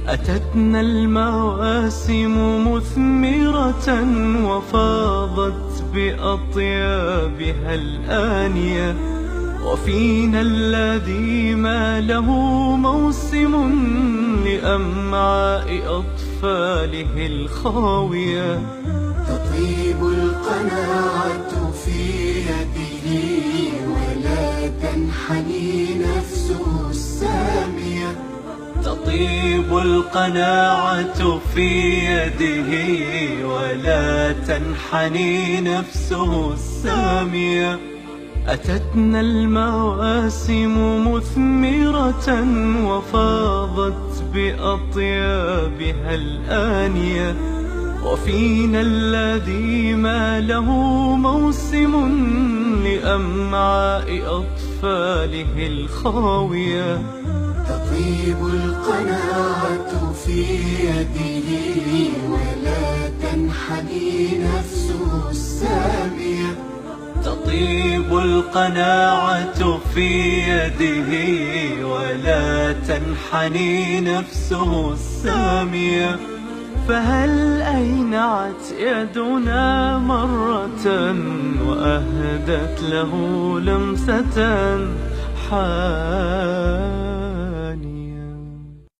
أتتنا المواسم مثمرة وفاضت بأطيابها الآنية، وفينا الذي ما له موسم لأمعاء أطفاله الخاوية. تطيب القناعة في يده ولا تنحني نفسه السامية. تطيب القناعة في يده ولا تنحني نفسه السامية. أتتنا المواسم مثمرة وفاضت بأطيابها الآنية، وفينا الذي ما له موسم لأمعاء أطفاله الخاوية. تطيب القناعة في يده ولا تنحني نفسه السامية. تطيب القناعة في يده ولا تنحني نفسه السامية. فهل أينعت يدنا مرة وأهدت له لمسة حار